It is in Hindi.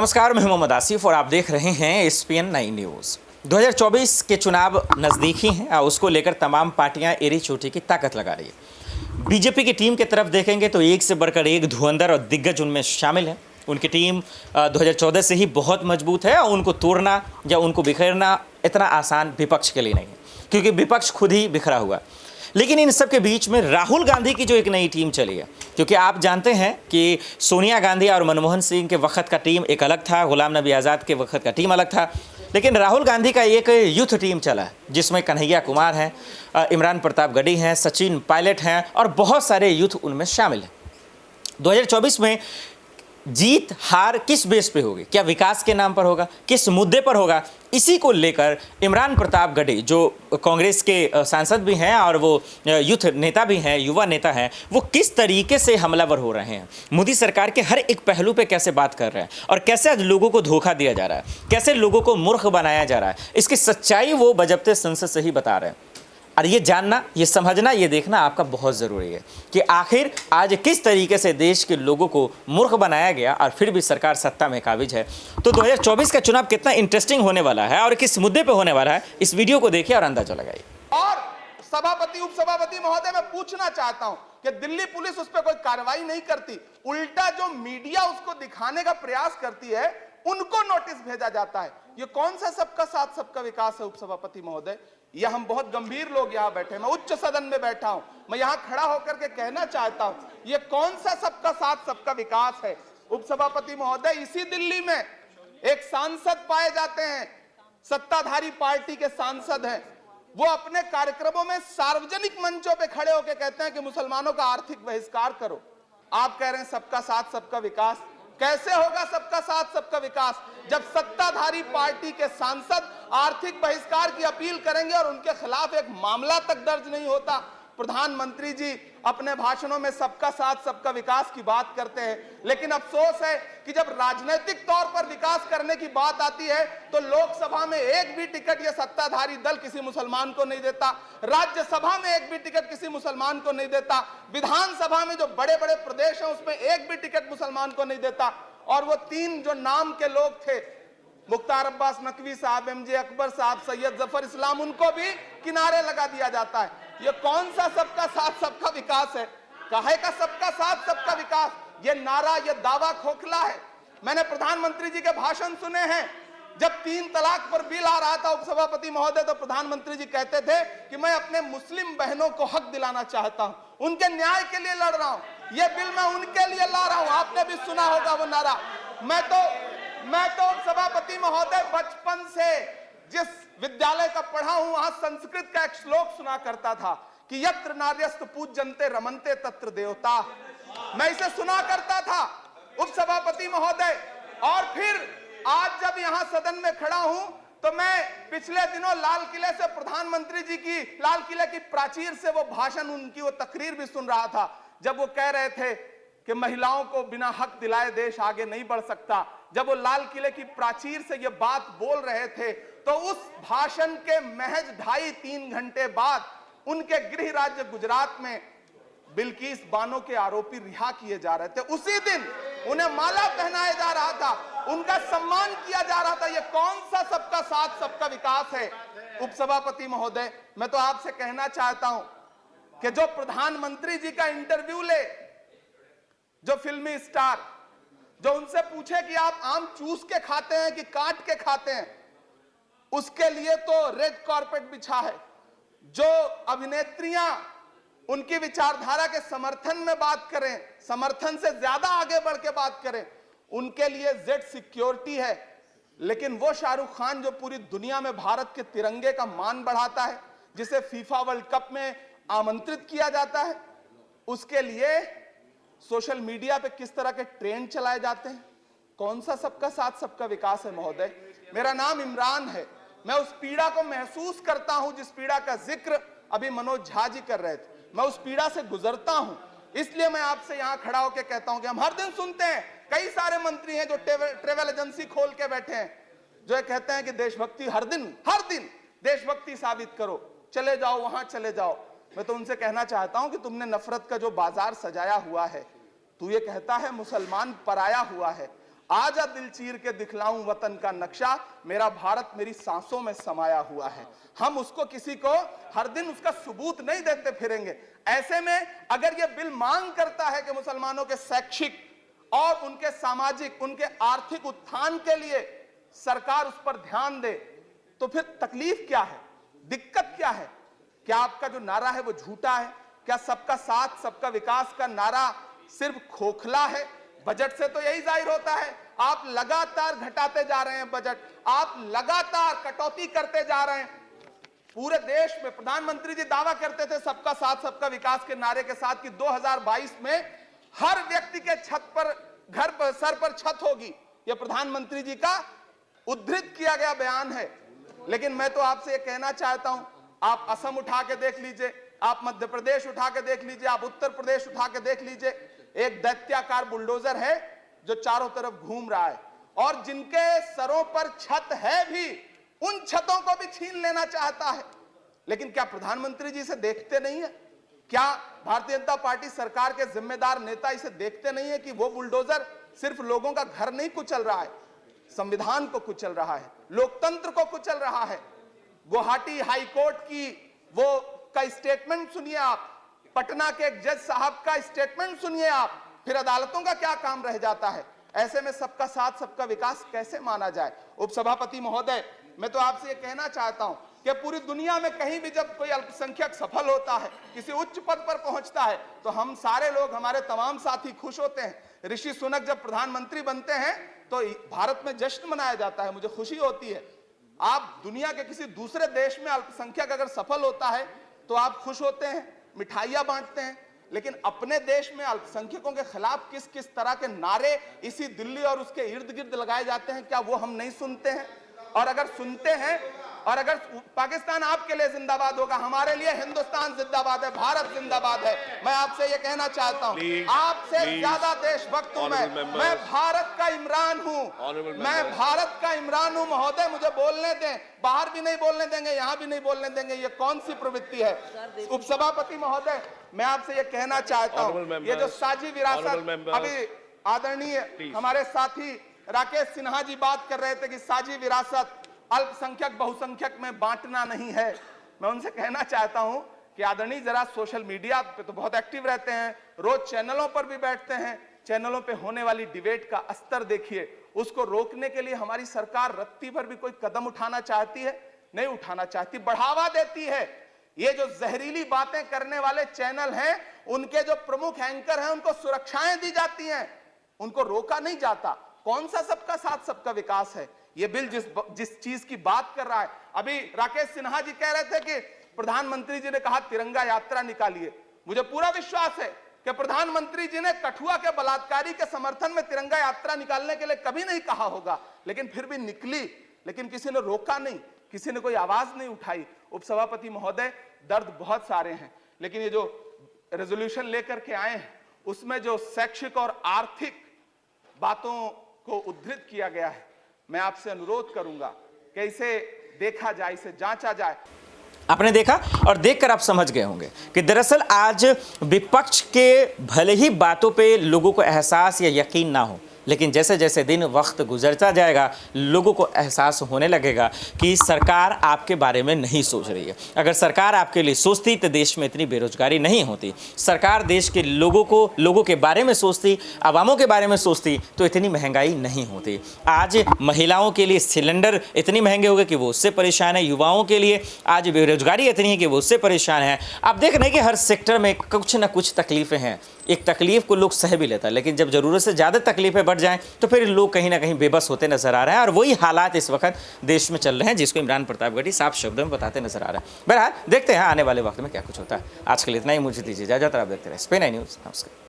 नमस्कार, मैं मोहम्मद आसिफ और आप देख रहे हैं SPN 9 न्यूज़। 2024 के चुनाव नज़दीकी हैं और उसको लेकर तमाम पार्टियां एड़ी चोटी की ताकत लगा रही है। बीजेपी की टीम की तरफ देखेंगे तो एक से बढ़कर एक धुरंधर और दिग्गज उनमें शामिल हैं। उनकी टीम 2014 से ही बहुत मजबूत है और उनको तोड़ना या उनको बिखेरना इतना आसान विपक्ष के लिए नहीं है, क्योंकि विपक्ष खुद ही बिखरा हुआ। लेकिन इन सब के बीच में राहुल गांधी की जो एक नई टीम चली है, क्योंकि आप जानते हैं कि सोनिया गांधी और मनमोहन सिंह के वक्त का टीम एक अलग था, गुलाम नबी आज़ाद के वक्त का टीम अलग था, लेकिन राहुल गांधी का एक यूथ टीम चला है जिसमें कन्हैया कुमार हैं, इमरान प्रतापगढ़ी हैं, सचिन पायलट हैं और बहुत सारे यूथ उनमें शामिल हैं। 2024 में जीत हार किस बेस पे होगी, क्या विकास के नाम पर होगा, किस मुद्दे पर होगा, इसी को लेकर इमरान प्रतापगढ़ी जो कांग्रेस के सांसद भी हैं और वो यूथ नेता भी हैं, युवा नेता हैं, वो किस तरीके से हमलावर हो रहे हैं, मोदी सरकार के हर एक पहलू पे कैसे बात कर रहे हैं और कैसे आज लोगों को धोखा दिया जा रहा है, कैसे लोगों को मूर्ख बनाया जा रहा है, इसकी सच्चाई वो बजब्ते संसद से ही बता रहे हैं। और ये जानना, ये समझना, ये देखना आपका बहुत ज़रूरी है कि आखिर आज किस तरीके से देश के लोगों को मूर्ख बनाया गया और फिर भी सरकार सत्ता में काबिज है। तो 2024 का चुनाव कितना इंटरेस्टिंग होने वाला है और किस मुद्दे पे होने वाला है, इस वीडियो को देखिए और अंदाजा लगाइए। और सभापति उपसभापति महोदय, मैं पूछना चाहता हूं कि दिल्ली पुलिस उस पर कोई कार्रवाई नहीं करती, उल्टा जो मीडिया उसको दिखाने का प्रयास करती है उनको नोटिस भेजा जाता है। ये कौन सा सबका साथ सबका विकास है उपसभापति महोदय? यह हम बहुत गंभीर लोग यहाँ बैठे, मैं उच्च सदन में बैठा हूं, मैं यहाँ खड़ा होकर के कहना चाहता हूं, ये कौन सा सबका साथ सबका विकास है उपसभापति महोदय? इसी दिल्ली में एक सांसद पाए जाते हैं, सत्ताधारी पार्टी के सांसद हैं, वो अपने कार्यक्रमों में सार्वजनिक मंचों पे खड़े होकर कहते हैं कि मुसलमानों का आर्थिक बहिष्कार करो। आप कह रहे हैं सबका साथ सबका विकास। कैसे होगा सबका साथ सबका विकास जब सत्ताधारी पार्टी के सांसद आर्थिक बहिष्कार की अपील करेंगे और उनके खिलाफ एक मामला तक दर्ज नहीं होता? प्रधानमंत्री जी अपने भाषणों में सबका साथ सबका विकास की बात करते हैं, लेकिन अफसोस है कि जब राजनीतिक तौर पर विकास करने की बात आती है तो लोकसभा में एक भी टिकट ये सत्ताधारी दल किसी मुसलमान को नहीं देता, राज्यसभा में एक भी टिकट किसी मुसलमान को नहीं देता, विधानसभा में जो बड़े बड़े प्रदेश हैं उसमें एक भी टिकट मुसलमान को नहीं देता। और वो तीन जो नाम के लोग थे, मुख्तार अब्बास नकवी साहब, MJ अकबर साहब, सैयद जफर इस्लाम, उनको भी किनारे लगा दिया जाता है। ये कौन सा सबका साथ सबका विकास है? काहे का सबका साथ सबका विकास? ये नारा, ये दावा खोखला है। मैंने प्रधानमंत्री जी के भाषण सुने हैं, जब 3 तलाक पर बिल आ रहा था उपसभापति महोदय, तो प्रधानमंत्री जी कहते थे कि मैं अपने मुस्लिम बहनों को हक दिलाना चाहता हूं, उनके न्याय के लिए लड़ रहा हूं, ये बिल मैं उनके लिए ला रहा हूं। आपने भी सुना होगा वो नारा। मैं तो सभापति महोदय बचपन से जिस विद्यालय का पढ़ा हूं वहां संस्कृत का एक श्लोक सुना करता था कि यत्र नार्यस्त पूज्यन्ते रमन्ते तत्र देवता। मैं इसे सुना करता था उपसभापति महोदय। और फिर आज जब यहां सदन में खड़ा हूं तो मैं पिछले दिनों लाल किले से प्रधानमंत्री जी की, लाल किले की प्राचीर से वो भाषण, उनकी वो तकरीर भी सुन रहा था, जब वो कह रहे थे कि महिलाओं को बिना हक दिलाए देश आगे नहीं बढ़ सकता। जब वो लाल किले की प्राचीर से ये बात बोल रहे थे तो उस भाषण के महज 2.5-3 घंटे बाद उनके गृह राज्य गुजरात में बिल्किस बानो के आरोपी रिहा किए जा रहे थे। उसी दिन उन्हें माला पहनाया जा रहा था, उनका सम्मान किया जा रहा था। ये कौन सा सबका साथ सबका विकास है उपसभापति महोदय? मैं तो आपसे कहना चाहता हूं कि जो प्रधानमंत्री जी का इंटरव्यू ले, जो फिल्मी स्टार, जो उनसे पूछे कि आप आम चूस के खाते हैं कि काट के खाते हैं, उसके लिए तो रेड कारपेट बिछा है। जो अभिनेत्रियां उनकी विचारधारा के समर्थन में बात करें, समर्थन से ज्यादा आगे बढ़ के बात करें, उनके लिए जेड सिक्योरिटी है। लेकिन वो शाहरुख खान जो पूरी दुनिया में भारत के तिरंगे का मान बढ़ाता है, जिसे फीफा वर्ल्ड कप में आमंत्रित किया जाता है, उसके लिए सोशल मीडिया पे किस तरह के ट्रेंड चलाए जाते हैं? कौन सा सबका साथ सबका विकास है महोदय? मेरा नाम इमरान है, मैं उस पीड़ा को महसूस करता हूं जिस पीड़ा का जिक्र अभी मनोज झा जी कर रहे थे। मैं उस पीड़ा से गुजरता हूं, इसलिए मैं आपसे यहां खड़ा होकर कहता हूं कि हम हर दिन सुनते हैं, कई सारे मंत्री हैं जो ट्रेवल एजेंसी खोल के बैठे हैं, जो कहते हैं कि देशभक्ति हर दिन देशभक्ति साबित करो, चले जाओ वहां चले जाओ। मैं तो उनसे कहना चाहता हूं कि तुमने नफरत का जो बाजार सजाया हुआ है, तू ये कहता है मुसलमान पराया हुआ है, आजा दिल चीर के दिखलाऊं वतन का नक्शा, मेरा भारत मेरी सांसों में समाया हुआ है। हम उसको किसी को हर दिन उसका सबूत नहीं देते फिरेंगे। ऐसे में अगर यह बिल मांग करता है कि मुसलमानों के शैक्षिक और उनके सामाजिक, उनके आर्थिक उत्थान के लिए सरकार उस पर ध्यान दे, तो फिर तकलीफ क्या है, दिक्कत क्या है? क्या आपका जो नारा है वो झूठा है? क्या सबका साथ सबका विकास का नारा सिर्फ खोखला है? बजट से तो यही जाहिर होता है, आप लगातार घटाते जा रहे हैं बजट, आप लगातार कटौती करते जा रहे हैं। पूरे देश में प्रधानमंत्री जी दावा करते थे सबका साथ सबका विकास के नारे के साथ कि 2022 में हर व्यक्ति के छत पर, घर पर, सर पर छत होगी। यह प्रधानमंत्री जी का उद्धृत किया गया बयान है। लेकिन मैं तो आपसे यह कहना चाहता हूं, आप असम उठा के देख लीजिए, आप मध्य प्रदेश उठा के देख लीजिए, आप उत्तर प्रदेश उठा के देख लीजिए, एक दैत्याकार बुलडोजर है जो चारों तरफ घूम रहा है, और जिनके सरों पर छत है भी उन छतों को भी छीन लेना चाहता है। लेकिन क्या प्रधानमंत्री जी इसे देखते नहीं है? क्या भारतीय जनता पार्टी सरकार के जिम्मेदार नेता इसे देखते नहीं है कि वो बुलडोजर सिर्फ लोगों का घर नहीं कुचल रहा है, संविधान को कुचल रहा है, लोकतंत्र को कुचल रहा है। गुवाहाटी हाई कोर्ट की वो का स्टेटमेंट सुनिए आप, पटना के एक जज साहब का स्टेटमेंट सुनिए आप, फिर अदालतों का क्या काम रह जाता है? ऐसे में सबका साथ सबका विकास कैसे माना जाए? उपसभापति महोदय, मैं तो आपसे ये कहना चाहता हूं कि पूरी दुनिया में कहीं भी जब कोई अल्पसंख्यक सफल होता है, किसी उच्च पद पर पहुंचता है, तो हम सारे लोग, हमारे तमाम साथी खुश होते हैं। ऋषि सुनक जब प्रधानमंत्री बनते हैं तो भारत में जश्न मनाया जाता है, मुझे खुशी होती है। आप दुनिया के किसी दूसरे देश में अल्पसंख्यक अगर सफल होता है तो आप खुश होते हैं, मिठाइयां बांटते हैं। लेकिन अपने देश में अल्पसंख्यकों के खिलाफ किस किस तरह के नारे इसी दिल्ली और उसके इर्द गिर्द लगाए जाते हैं, क्या वो हम नहीं सुनते हैं? और अगर सुनते हैं, और अगर पाकिस्तान आपके लिए जिंदाबाद होगा, हमारे लिए हिंदुस्तान जिंदाबाद है, भारत जिंदाबाद है। मैं आपसे ये कहना चाहता हूं, आपसे ज्यादा देशभक्त हूं मैं भारत का इमरान हूं, मैं भारत का इमरान हूं। महोदय, मुझे बोलने दें, बाहर भी नहीं बोलने देंगे, यहां भी नहीं बोलने देंगे। ये कौन सी प्रवृत्ति है? उपसभापति महोदय, मैं आपसे ये कहना चाहता हूं, ये जो साझी विरासत, अभी आदरणीय हमारे साथी राकेश सिन्हा जी बात कर रहे थे कि साझी विरासत अल्पसंख्यक बहुसंख्यक में बांटना नहीं है। मैं उनसे कहना चाहता हूं कि आदरणीय जरा सोशल मीडिया पे तो बहुत एक्टिव रहते हैं, रोज चैनलों पर भी बैठते हैं, चैनलों पे होने वाली डिबेट का स्तर देखिए। उसको रोकने के लिए हमारी सरकार रत्ती भर भी कोई कदम उठाना चाहती है? नहीं उठाना चाहती, बढ़ावा देती है। ये जो जहरीली बातें करने वाले चैनल हैं, उनके जो प्रमुख एंकर हैं, उनको सुरक्षाएं दी जाती हैं, उनको रोका नहीं जाता। कौन सा सबका साथ सबका विकास है? ये बिल जिस चीज की बात कर रहा है, अभी राकेश सिन्हा जी कह रहे थे कि प्रधानमंत्री जी ने कहा तिरंगा यात्रा निकालिए। मुझे पूरा विश्वास है कि प्रधानमंत्री जी ने कठुआ के बलात्कारी के समर्थन में तिरंगा यात्रा निकालने के लिए कभी नहीं कहा होगा, लेकिन फिर भी निकली, लेकिन किसी ने रोका नहीं, किसी ने कोई आवाज नहीं उठाई। उपसभापति महोदय, दर्द बहुत सारे हैं, लेकिन ये जो रेजोल्यूशन लेकर के आए हैं उसमें जो शैक्षिक और आर्थिक बातों को उद्धृत किया गया है, मैं आपसे अनुरोध करूंगा कि इसे देखा जाए, इसे जांचा जाए। आपने देखा और देखकर आप समझ गए होंगे कि दरअसल आज विपक्ष के भले ही बातों पे लोगों को एहसास या यकीन ना हो, लेकिन जैसे जैसे दिन वक्त गुजरता जाएगा लोगों को एहसास होने लगेगा कि सरकार आपके बारे में नहीं सोच रही है। अगर सरकार आपके लिए सोचती तो देश में इतनी बेरोजगारी नहीं होती। सरकार देश के लोगों के बारे में सोचती, आवामों के बारे में सोचती तो इतनी महंगाई नहीं होती। आज महिलाओं के लिए सिलेंडर इतनी महंगे हो गए कि वो उससे परेशान है, युवाओं के लिए आज बेरोजगारी इतनी है कि वो उससे परेशान है। आप देख रहे हैं कि हर सेक्टर में कुछ ना कुछ तकलीफें हैं। एक तकलीफ को लोग सह भी लेता है, लेकिन जब ज़रूरत से ज़्यादा तकलीफें बढ़ जाएं तो फिर लोग कहीं ना कहीं बेबस होते नजर आ रहे हैं, और वही हालात इस वक्त देश में चल रहे हैं जिसको इमरान प्रतापगढ़ी साफ शब्दों में बताते नजर आ रहे हैं। बहरहाल देखते हैं आने वाले वक्त में क्या कुछ होता है। आज के लिए इतना ही, मुझे दीजिए इजाजत। आप देखते रहे SPN9 न्यूज़। नमस्कार।